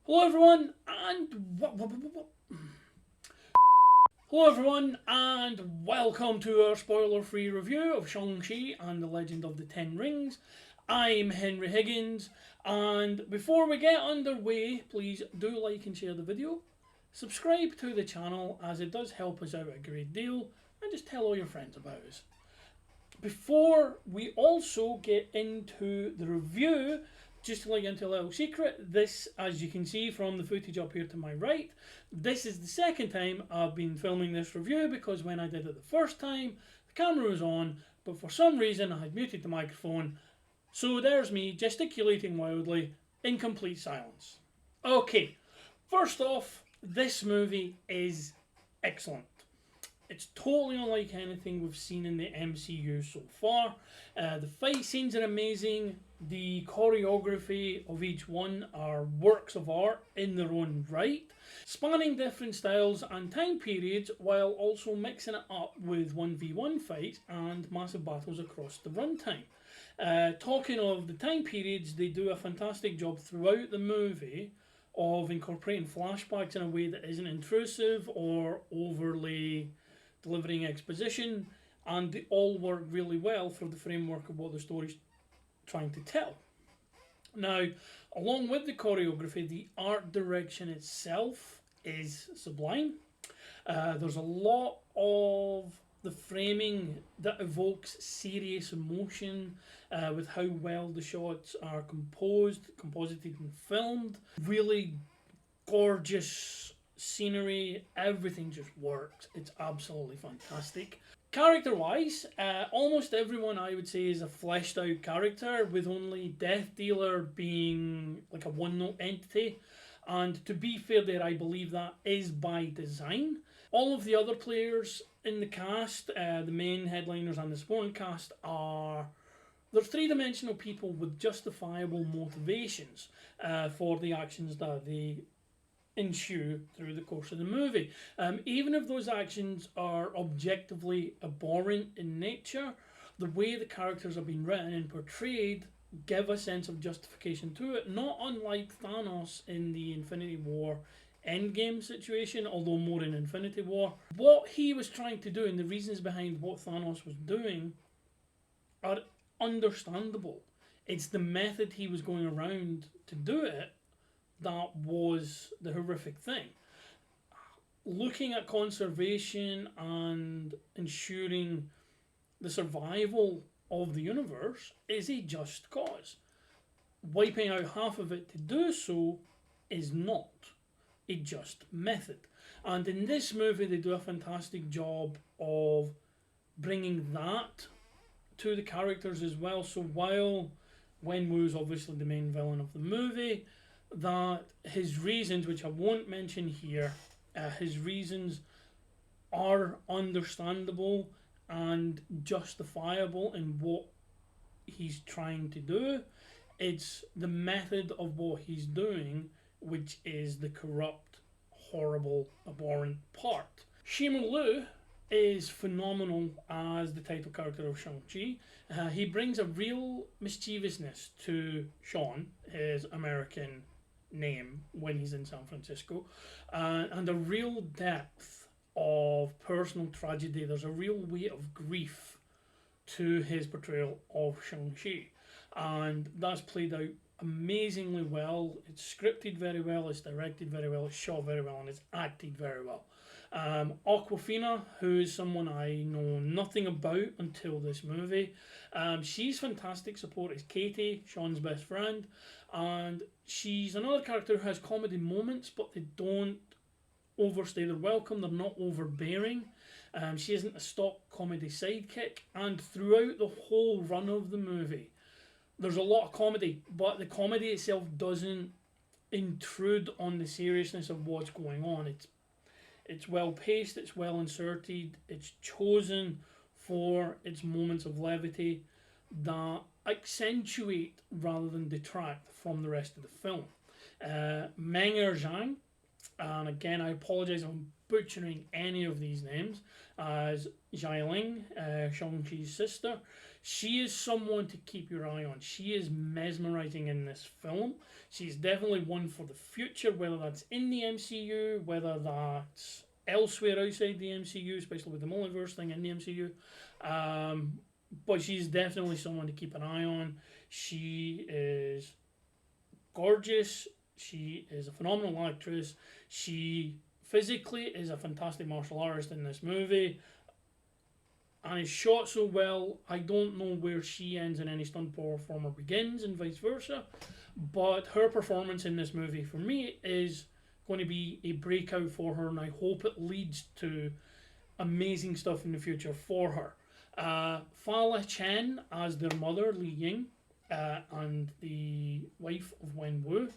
Hello everyone, and welcome to our spoiler-free review of Shang-Chi and the Legend of the Ten Rings. I'm Henry Higgins, and before we get underway, please do like and share the video. Subscribe to the channel as it does help us out a great deal, and just tell all your friends about us. Before we also get into the review, just to let you into a little secret, this, as you can see from the footage up here to my right, this is the second time I've been filming this review, because when I did it the first time, the camera was on, but for some reason I had muted the microphone, so there's me gesticulating wildly in complete silence. Okay, first off, this movie is excellent. It's totally unlike anything we've seen in the MCU so far. The fight scenes are amazing. The choreography of each one are works of art in their own right, spanning different styles and time periods while also mixing it up with 1v1 fights and massive battles across the runtime. Talking of the time periods, they do a fantastic job throughout the movie of incorporating flashbacks in a way that isn't intrusive or overly delivering exposition, and they all work really well for the framework of what the story's trying to tell. Now, along with the choreography, the art direction itself is sublime. There's a lot of the framing that evokes serious emotion with how well the shots are composited and filmed. Really gorgeous scenery, everything just works. It's absolutely fantastic. Character wise, almost everyone I would say is a fleshed out character, with only Death Dealer being like a one note entity, and to be fair there, I believe that is by design. All of the other players in the cast, the main headliners and the supporting cast, they're three-dimensional people with justifiable motivations for the actions that they ensue through the course of the movie. Even if those actions are objectively abhorrent in nature, the way the characters have been written and portrayed give a sense of justification to it, not unlike Thanos in the Infinity War Endgame situation, although more in Infinity War. What he was trying to do and the reasons behind what Thanos was doing are understandable. It's the method he was going around to do it that was the horrific thing. Looking at conservation and ensuring the survival of the universe is a just cause. Wiping out half of it to do so is not a just method. And in this movie they do a fantastic job of bringing that to the characters as well. So while Wenwu is obviously the main villain of the movie, that his reasons, which I won't mention here, his reasons are understandable and justifiable in what he's trying to do. It's the method of what he's doing which is the corrupt, horrible, abhorrent part. Simu Liu is phenomenal as the title character of Shang-Chi. He brings a real mischievousness to Sean, his American name, when he's in San Francisco, and a real depth of personal tragedy. There's a real weight of grief to his portrayal of Shang-Chi, and that's played out amazingly well. It's scripted very well, it's directed very well, it's shot very well, and it's acted very well. Awkwafina, who is someone I know nothing about until this movie, she's fantastic support as Katy, Sean's best friend, and she's another character who has comedy moments, but they don't overstay their welcome. They're not overbearing. She isn't a stock comedy sidekick, and throughout the whole run of the movie there's a lot of comedy, but the comedy itself doesn't intrude on the seriousness of what's going on. It's well paced, it's well inserted, it's chosen for its moments of levity that accentuate rather than detract from the rest of the film. Meng'er Zhang, and again I apologise if I'm butchering any of these names, as Xiaoling, Shang-Chi's sister. She is someone to keep your eye on. She is mesmerizing in this film. She's definitely one for the future, whether that's in the MCU, whether that's elsewhere outside the MCU, especially with the multiverse thing in the MCU. But she's definitely someone to keep an eye on. She is gorgeous. She is a phenomenal actress. She physically is a fantastic martial artist in this movie and is shot so well. I don't know where she ends and any stunt performer begins and vice versa, but her performance in this movie for me is going to be a breakout for her, and I hope it leads to amazing stuff in the future for her. Fala Chen as their mother, Li Ying, and the wife of Wenwu.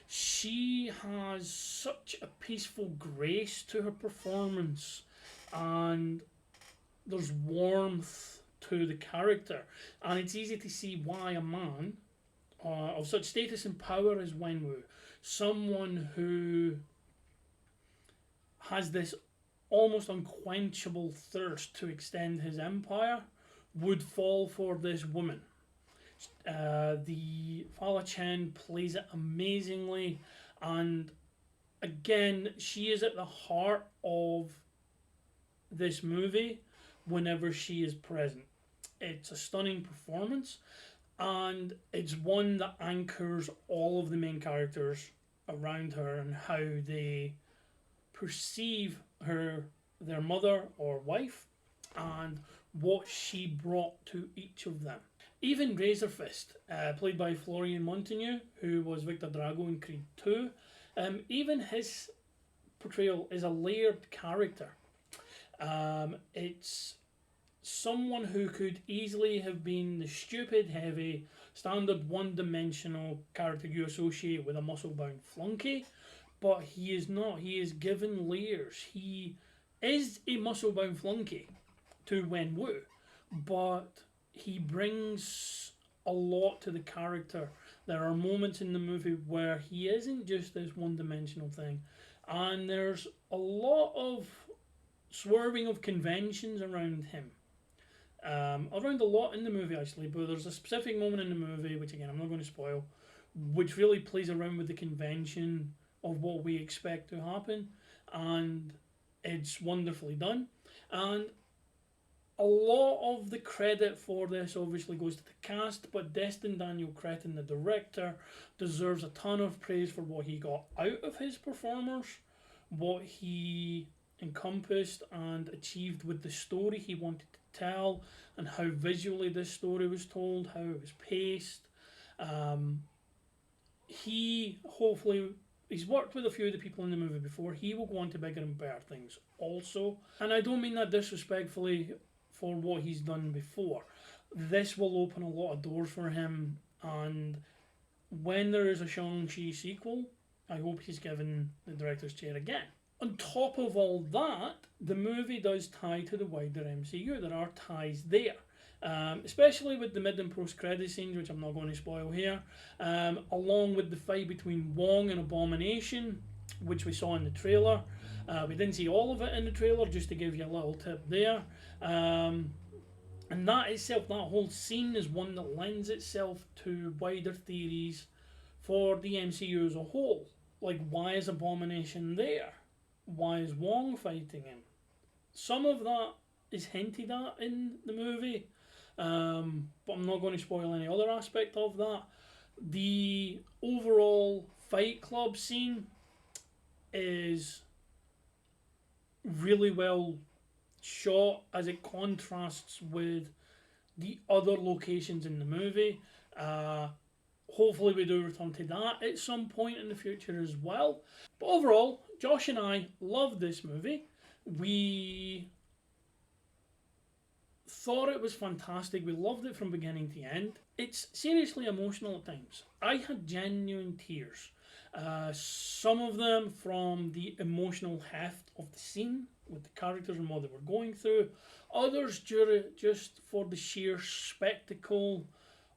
She has such a peaceful grace to her performance, and there's warmth to the character, and it's easy to see why a man of such status and power as Wenwu, someone who has this almost unquenchable thirst to extend his empire, would fall for this woman. The Fala Chen plays it amazingly, and again, she is at the heart of this movie whenever she is present. It's a stunning performance, and it's one that anchors all of the main characters around her and how they perceive her, their mother or wife, and what she brought to each of them. Even Razorfist, played by Florian Munteanu, who was Victor Drago in Creed 2, even his portrayal is a layered character. It's someone who could easily have been the stupid, heavy, standard one-dimensional character you associate with a muscle-bound flunky, but he is not. He is given layers. He is a muscle-bound flunky to Wenwu, but he brings a lot to the character. There are moments in the movie where he isn't just this one-dimensional thing, and there's a lot of swerving of conventions around him. Around a lot in the movie actually, but there's a specific moment in the movie, which again I'm not going to spoil, which really plays around with the convention of what we expect to happen, and it's wonderfully done. And a lot of the credit for this obviously goes to the cast, but Destin Daniel Cretton, the director, deserves a ton of praise for what he got out of his performers, what he encompassed and achieved with the story he wanted to tell, and how visually this story was told, how it was paced. He's worked with a few of the people in the movie before. He will go on to bigger and better things also. And I don't mean that disrespectfully for what he's done before. This will open a lot of doors for him, and when there is a Shang-Chi sequel, I hope he's given the director's chair again. On top of all that, the movie does tie to the wider MCU. There are ties there. Especially with the mid and post-credit scenes, which I'm not going to spoil here, along with the fight between Wong and Abomination, which we saw in the trailer. We didn't see all of it in the trailer, just to give you a little tip there. And that itself, that whole scene is one that lends itself to wider theories for the MCU as a whole. Like, why is Abomination there? Why is Wong fighting him? Some of that is hinted at in the movie, but I'm not going to spoil any other aspect of that. The overall Fight Club scene is really well shot as it contrasts with the other locations in the movie. Hopefully we do return to that at some point in the future as well. But overall, Josh and I loved this movie. We thought it was fantastic. We loved it from beginning to end. It's seriously emotional at times. I had genuine tears. Some of them from the emotional heft of the scene with the characters and what they were going through. Others just for the sheer spectacle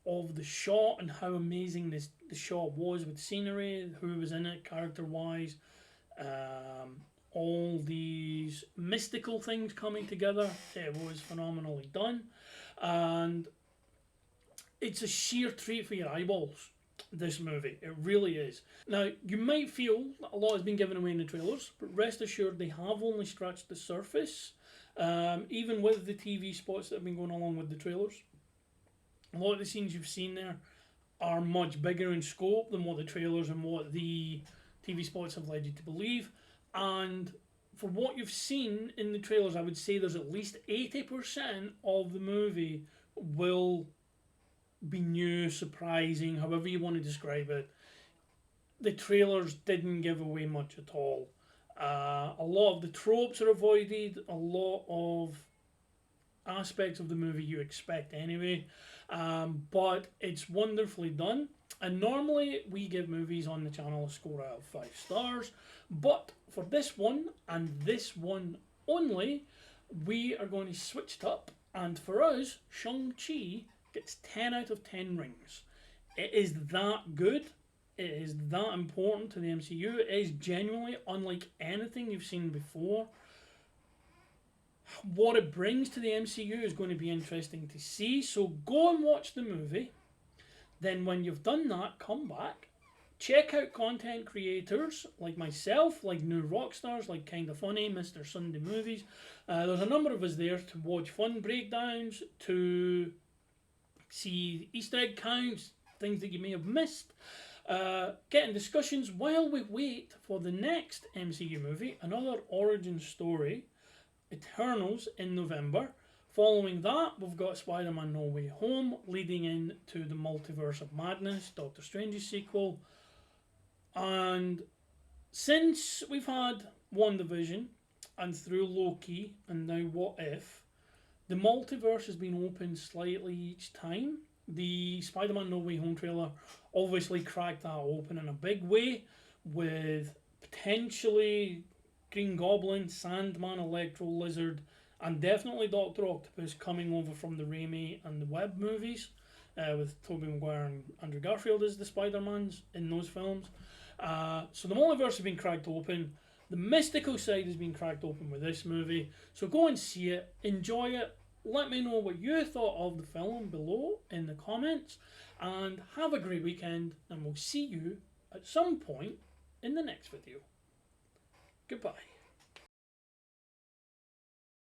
of the shot and how amazing the shot was with scenery, who was in it character-wise. All these mystical things coming together. It was phenomenally done. And It's a sheer treat for your eyeballs, this movie. It really is. Now, you might feel that a lot has been given away in the trailers, but rest assured they have only scratched the surface. Even with the TV spots that have been going along with the trailers. A lot of the scenes you've seen there are much bigger in scope than what the trailers and what the TV spots have led you to believe. And for what you've seen in the trailers, I would say there's at least 80% of the movie will be new, surprising, however you want to describe it. The trailers didn't give away much at all. A lot of the tropes are avoided, a lot of aspects of the movie you expect anyway, but it's wonderfully done. And normally we give movies on the channel a score out of 5 stars, but for this one and this one only, we are going to switch it up, and for us, Shang-Chi gets 10 out of 10 rings. It is that good. It is that important to the MCU. It is genuinely unlike anything you've seen before. What it brings to the MCU is going to be interesting to see. So go and watch the movie. Then when you've done that, come back. Check out content creators like myself, like New Rockstars, like Kinda Funny, Mr. Sunday Movies. There's a number of us there to watch fun breakdowns, to see Easter egg counts, things that you may have missed. Get in discussions while we wait for the next MCU movie, another origin story, Eternals, in November. Following that, we've got Spider-Man No Way Home, leading into the Multiverse of Madness, Doctor Strange's sequel. And since we've had WandaVision, and through Loki, and now What If, the multiverse has been opened slightly each time. The Spider-Man No Way Home trailer obviously cracked that open in a big way, with potentially Green Goblin, Sandman, Electro, Lizard, and definitely Doctor Octopus coming over from the Raimi and the Webb movies, with Tobey Maguire and Andrew Garfield as the Spider-Mans in those films. So the multiverse has been cracked open. The mystical side has been cracked open with this movie. So go and see it, enjoy it. Let me know what you thought of the film below in the comments, and have a great weekend, and we'll see you at some point in the next video. Goodbye.